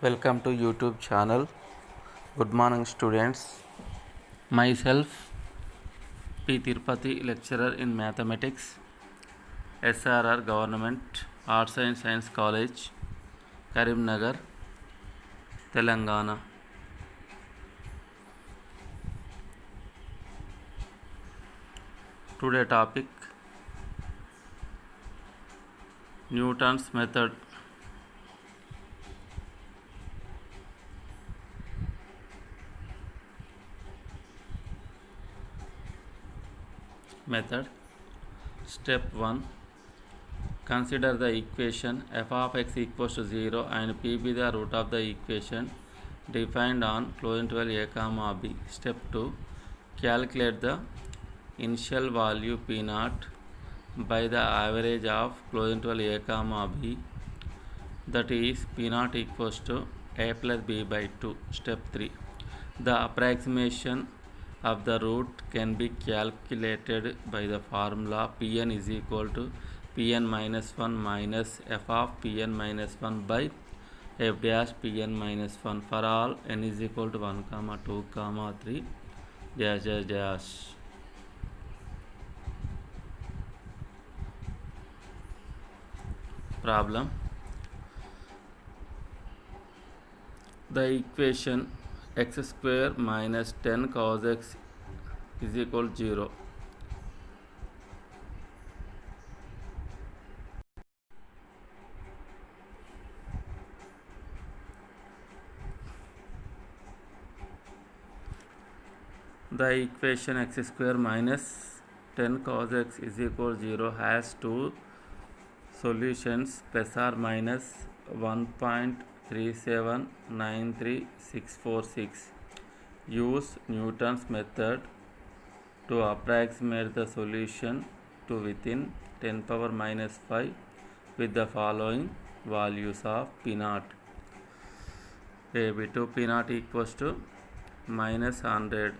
Welcome to YouTube channel. Good morning students. Myself P. Tirupati, lecturer in mathematics, SRR Government Arts and Science College, Karimnagar, Telangana. Today topic Newton's method. Method. Step 1. Consider the equation f of x equals to 0 and p be the root of the equation defined on closed interval a comma b. Step 2. Calculate the initial value p naught by the average of closed interval a comma b, that is p naught equals to a plus b by 2. Step 3. The approximation of the root can be calculated by the formula Pn is equal to Pn minus 1 minus f of Pn minus 1 by f dash Pn minus 1 for all n is equal to 1 comma 2 comma 3 dash dash dash. Problem. The equation x square minus 10 cos x is equal to 0. The equation x square minus 10 cos x is equal to 0 has two solutions plus or minus 1.3793646. Use Newton's method to approximate the solution to within 10 power minus 5 with the following values of p naught. A bit p naught equals to minus 100,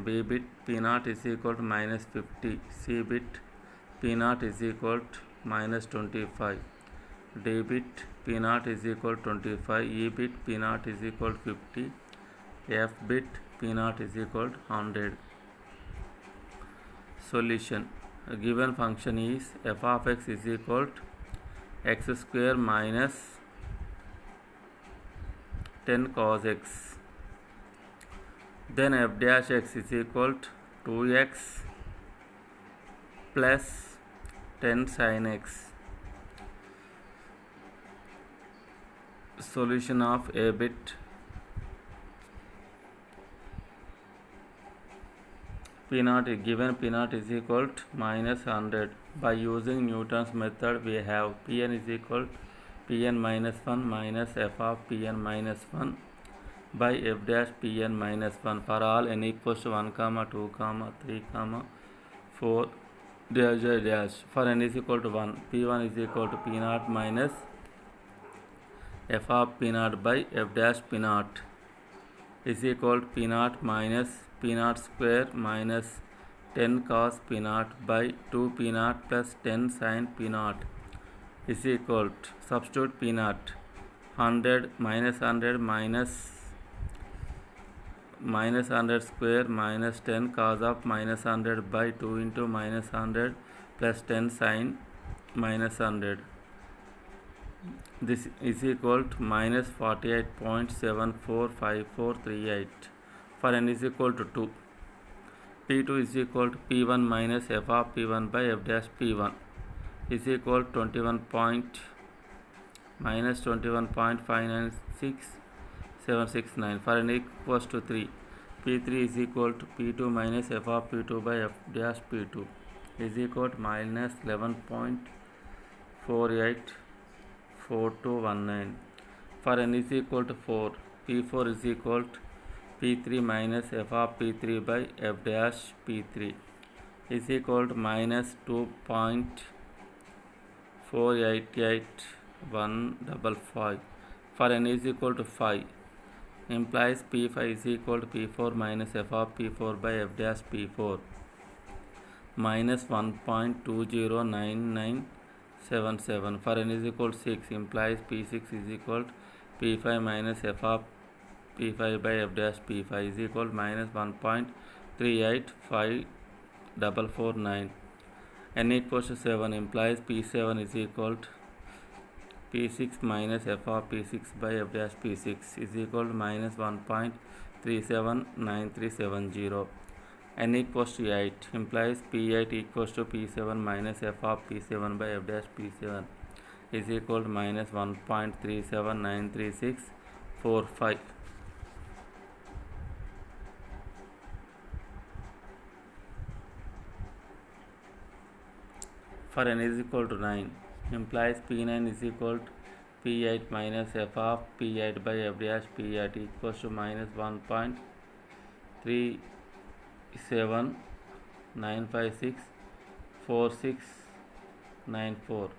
b bit p naught is equal to minus 50, c bit p naught is equal to minus 25, d bit p naught is equal to 25, e bit p naught is equal to 50, f bit p naught is equal to 100. Solution. A given function is f of x is equal to x square minus 10 cos x. Then f dash x is equal to 2x plus 10 sin x. Solution of a bit. P naught is given P naught is equal to minus 100. By using Newton's method, we have Pn is equal to Pn minus 1 minus f of Pn minus 1 by f dash Pn minus 1 for all n equals to 1 comma 2 comma 3 comma 4 dash dash dash. For n is equal to 1, P1 is equal to P naught minus f of P naught by f dash P naught is equal to P naught minus P naught square minus 10 cos P naught by 2 P naught plus 10 sin P naught is equal to, substitute P naught, 100 minus 100 minus 100 square minus 10 cos of minus 100 by 2 into minus 100 plus 10 sin minus 100. This is equal to minus 48.745438. For n is equal to 2. P2 is equal to P1 minus f of P1 by f dash P1 is equal to 21.596769. For n equals to 3. P3 is equal to P2 minus f of P2 by f dash P2 is equal to minus 11.484219. For n is equal to 4. P4 is equal to P3 minus f of P3 by f dash P3 is equal to minus 2.488155. For n is equal to 5 implies P5 is equal to P4 minus f of P4 by f dash P4 minus 1.209977. For n is equal to 6 implies P6 is equal to P5 minus f of P5 by f dash P5 is equal to minus 1.3854449. N equals to 7 implies P7 is equal to P6 minus f of P6 by f dash P6 is equal to minus 1.379370. N equals to 8 implies P8 equals to P7 minus f of P7 by f dash P7 is equal to minus 1.37936645. For n is equal to 9 implies P9 is equal to P8 minus f of P8 by f dash P8 equals to minus 1.379564694.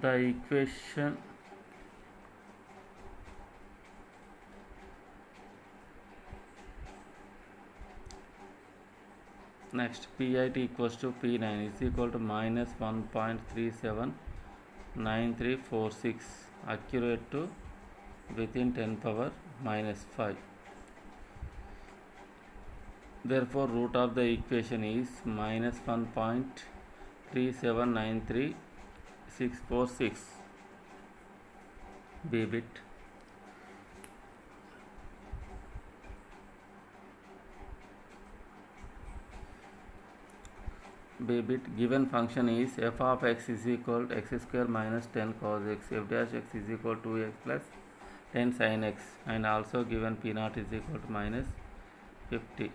The equation next P8 equals to P9 is equal to minus 1.379346 accurate to within 10 power minus 5. Therefore, root of the equation is minus 1.3793646 b bit. B bit given function is f of x is equal to x square minus 10 cos x, f dash x is equal to 2x plus 10 sin x, and also given p naught is equal to minus 50.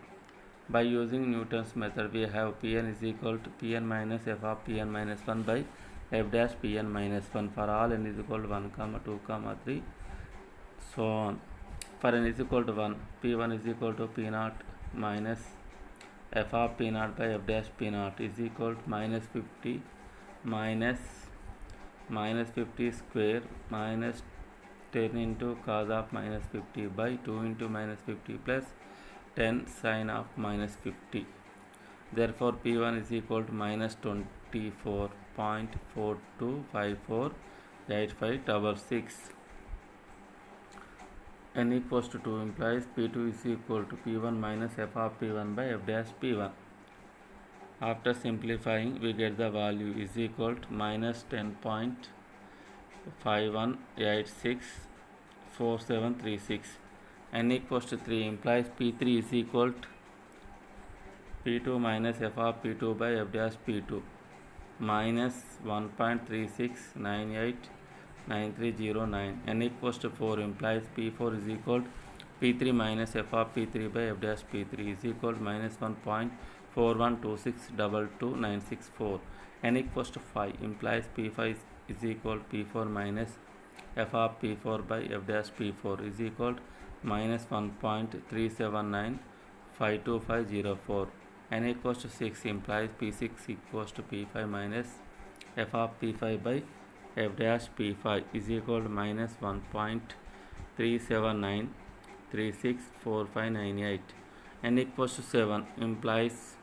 By using Newton's method, we have Pn is equal to Pn minus f of Pn minus 1 by f dash Pn minus 1 for all n is equal to 1, 2, 3, so on. For n is equal to 1, P1 is equal to P naught minus f of P naught by f dash P naught is equal to minus 50 minus 50 square minus 10 into cos of minus 50 by 2 into minus 50 plus 10 sin of minus 50. Therefore, P1 is equal to minus 24.42548566. N equals to 2 implies P2 is equal to P1 minus f of P1 by f dash P1. After simplifying, we get the value is equal to minus 10.51864736. N equals to 3 implies P3 is equal to P2 minus f of P2 by f dash P2 minus 1.36989309. N equals to 4 implies P4 is equal to P3 minus f of P3 by f dash P3 is equal to minus 1.412622964. N equals to 5 implies P5 is equal to P4 minus f of P4 by f dash P4 is equal to minus 1.3795250. N equals to 6 implies P6 equals to P5 minus f of P5 by f dash P5 is equal to minus 1.379364598. N equals to 7 implies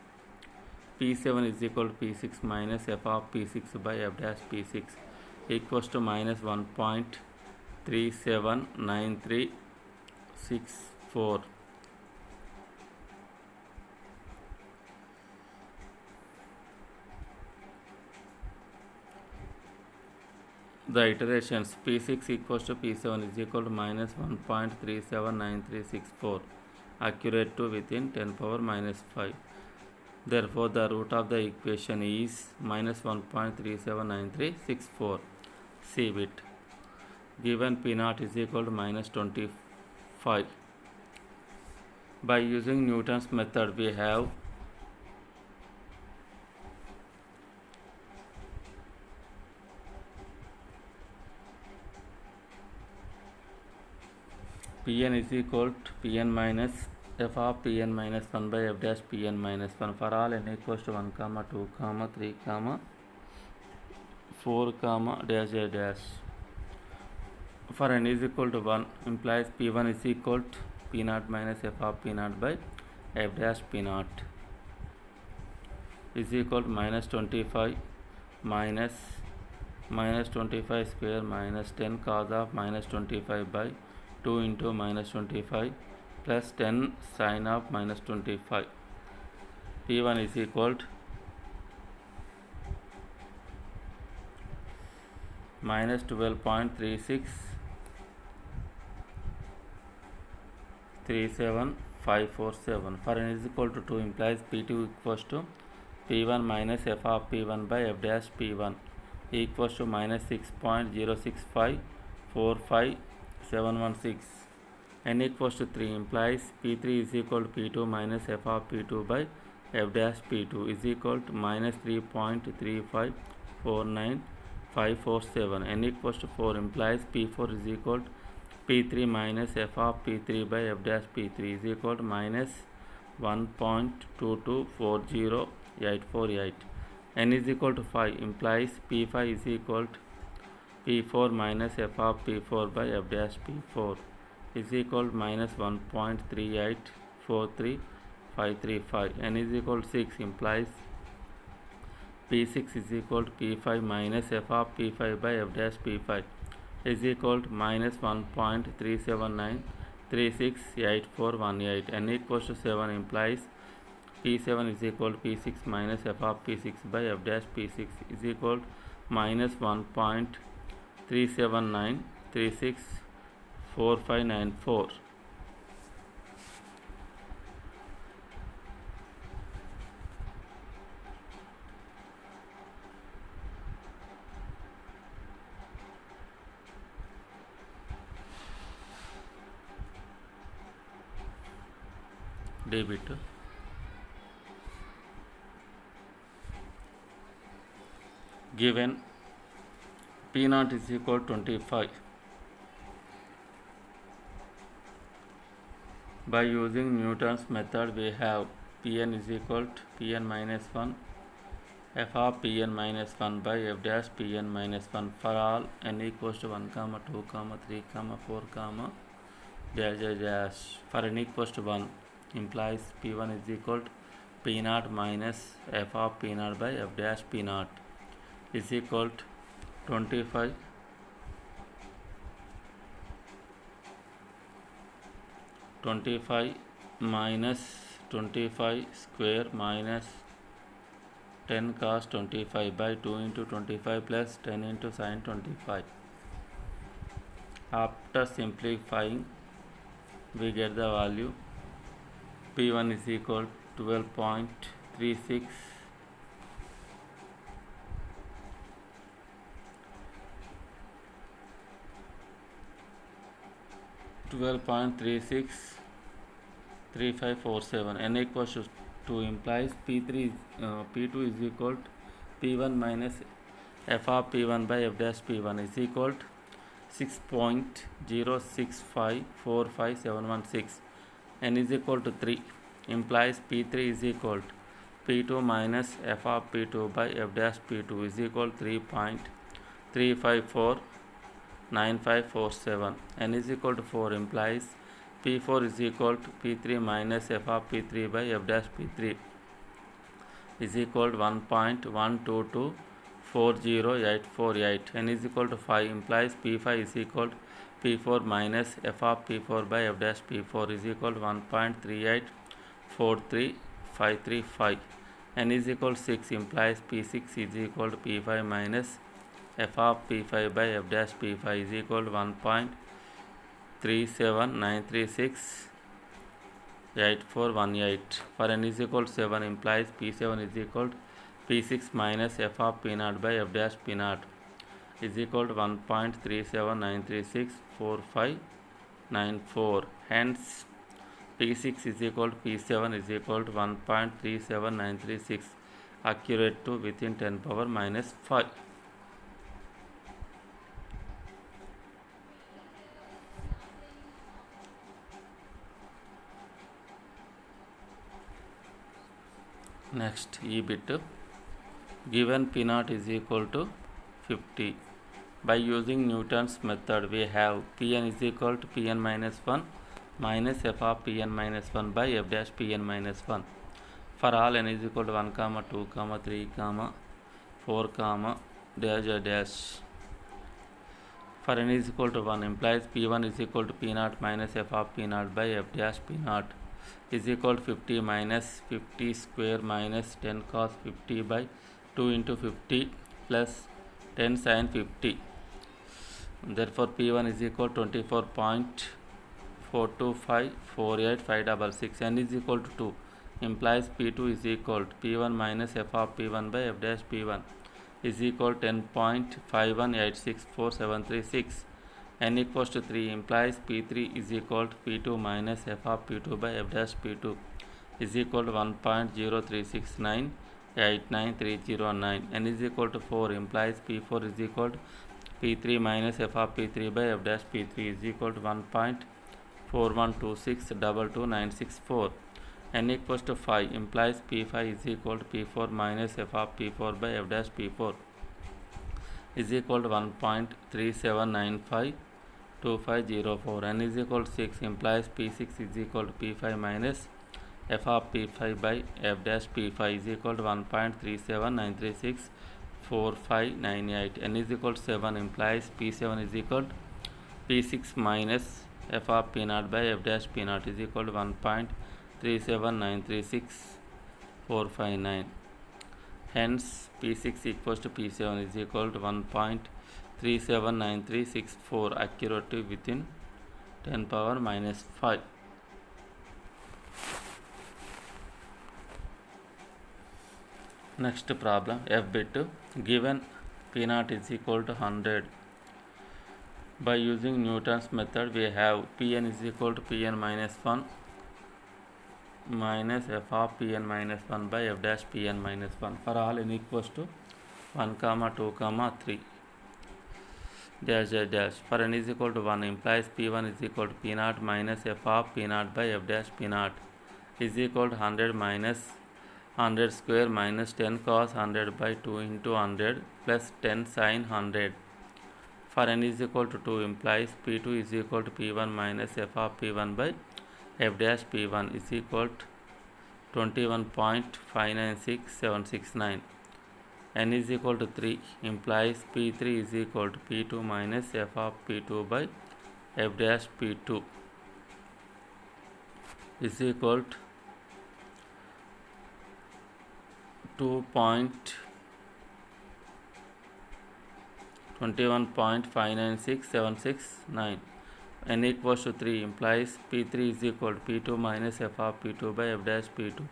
P7 is equal to P6 minus f of P6 by f dash P6 equals to minus 1.379364. The iterations P6 equals to P7 is equal to minus 1.379364 accurate to within 10 power minus 5. Therefore, the root of the equation is minus 1.379364 c bit. Given P naught is equal to minus 25. By using Newton's method, we have Pn is equal to Pn minus f of Pn minus 1 by f dash Pn minus 1 for all n equals to 1 comma 2 comma 3 comma 4 comma dash dash dash. For n is equal to 1 implies P1 is equal to P naught minus f of P naught by f dash P naught is equal to minus 25 minus 25 square minus 10 cos of minus 25 by 2 into minus 25 plus 10 sin of minus 25. P1 is equal to minus 12.3637,547. For n is equal to 2 implies P2 equals to P1 minus f of P1 by f dash P1 equals to minus 6.06545716. n equals to 3 implies P3 is equal to P2 minus f of P2 by f dash P2 is equal to minus 3.3549547. n equals to 4 implies P4 is equal to P3 minus f of P3 by f dash P3 is equal to minus 1.2240848. n is equal to 5 implies P5 is equal to P4 minus f of P4 by f dash P4 is equal to minus 1.3843535. n is equal to 6 implies P6 is equal to P5 minus f of P5 by f dash P5 is equal to minus 1.379368418. n equals to 7 implies P7 is equal to P6 minus f of P6 by f dash P6 is equal to minus 1.379364594. Debit given P naught is equal to 25. By using Newton's method, we have Pn is equal to Pn minus 1 f of Pn minus 1 by f dash Pn minus 1 for all n equals to 1 comma 2 comma 3 comma 4 comma dash dash dash. For n equals to 1 implies P1 is equal to P naught minus f of P naught by f dash P naught is equal to 25 minus 25 square minus 10 cos 25 by 2 into 25 plus 10 into sin 25. After simplifying, we get the value P1 is equal to 12.36 3547. n equals to 2 implies P2 is equal to P1 minus f of P1 by f dash P1 is equal to 6.065451716. n is equal to 3 implies P3 is equal to P2 minus f of P2 by f dash P2 is equal to 3.3549547. n is equal to 4 implies P4 is equal to P3 minus f of P3 by f dash P3 is equal to 1.122408848. n is equal to 5 implies P5 is equal to P4 minus f of P4 by f dash P4 is equal to 1.3843535. n is equal to 6 implies P6 is equal to P5 minus f of P5 by f dash P5 is equal to 1.379368418. For n is equal to 7 implies P7 is equal to P6 minus f of P naught by f dash P naught is equal to 1.379364594. Hence P6 is equal to P7 is equal to 1.37936 accurate to within 10 power minus 5. Next, E bit. Given P naught is equal to 50. By using Newton's method, we have Pn is equal to Pn minus 1 minus f of Pn minus 1 by f dash Pn minus 1. For all n is equal to 1, 2, 3, 4, dash dash. For n is equal to 1 implies P1 is equal to P naught minus f of P naught by f dash P naught is equal to 50 minus 50 square minus 10 cos 50 by 2 into 50 plus 10 sin 50. Therefore, P1 is equal to 24.42548566. N is equal to 2 implies P2 is equal to P1 minus f of P1 by f dash P1 is equal to 10.51864,736. N equals to 3 implies P3 is equal to P2 minus f of P2 by f dash P2 is equal to 1.036989309. N is equal to 4 implies P4 is equal to P3 minus f of P3 by f dash P3 is equal to 1.412622964. N equals to 5 implies P5 is equal to P4 minus f of P4 by f dash P4 is equal to 1.37952504. N is equal to 6 implies P6 is equal to P5 minus f of P5 by f dash P5 is equal to 1.3793645898. N is equal to 7 implies P7 is equal to P6 minus f of P naught by f dash P naught is equal to 1.37936459. Hence, P6 equals to P7 is equal to 1.379364 accurately within 10 power minus 5. Next problem, F bit. Given P naught is equal to 100. By using Newton's method, we have Pn is equal to Pn minus 1 minus f of Pn minus 1 by f dash Pn minus 1 for all n equals to 1, 2, 3 dash dash. For n is equal to 1 implies P1 is equal to P naught minus f of P naught by f dash P naught is equal to 100 minus 100 square minus 10 cos 100 by 2 into 100 plus 10 sin 100. For n is equal to 2 implies P2 is equal to P1 minus f of P1 by f dash P1 is equal to 21.596769. N is equal to 3 implies P3 is equal to P2 minus f of P2 by f dash P2 is equal to 2.21.596769. N equals to 3 implies P3 is equal to P2 minus f of P2 by f dash P2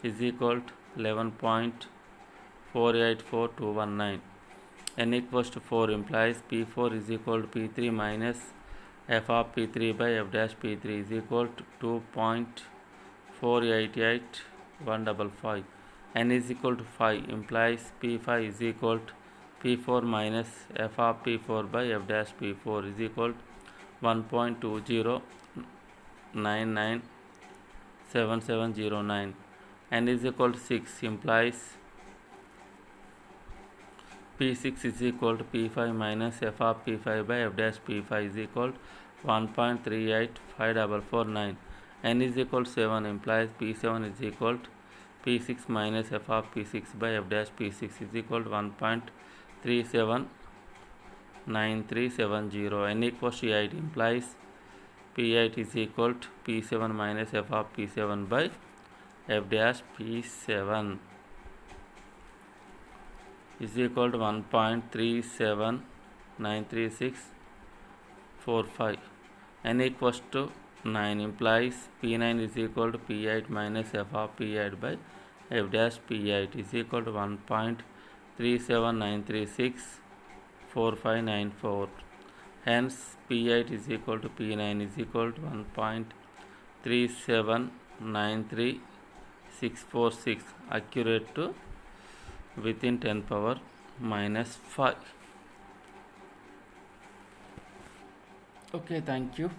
is equal to 11.484219. N equals to 4 implies P4 is equal to P3 minus f of P3 by f dash P3 is equal to 2.488155. N is equal to 5 implies P5 is equal to P4 minus f of P4 by f dash P4 is equal to 1.20997709. N is equal to 6 implies P6 is equal to P5 minus f of P5 by f dash P5 is equal to 1.385449. N is equal to 7 implies P7 is equal to P6 minus f of P6 by f dash P6 is equal to 1.379370. N equals to 8 implies P8 is equal to P7 minus f of P7 by f dash P7 is equal to 1.379365. N equals to 9 implies P9 is equal to P8 minus f of P8 by f dash P8 is equal to 1.379364594. Hence, P8 is equal to P9 is equal to 1.3793646 accurate to within 10 power minus 5. Okay, thank you.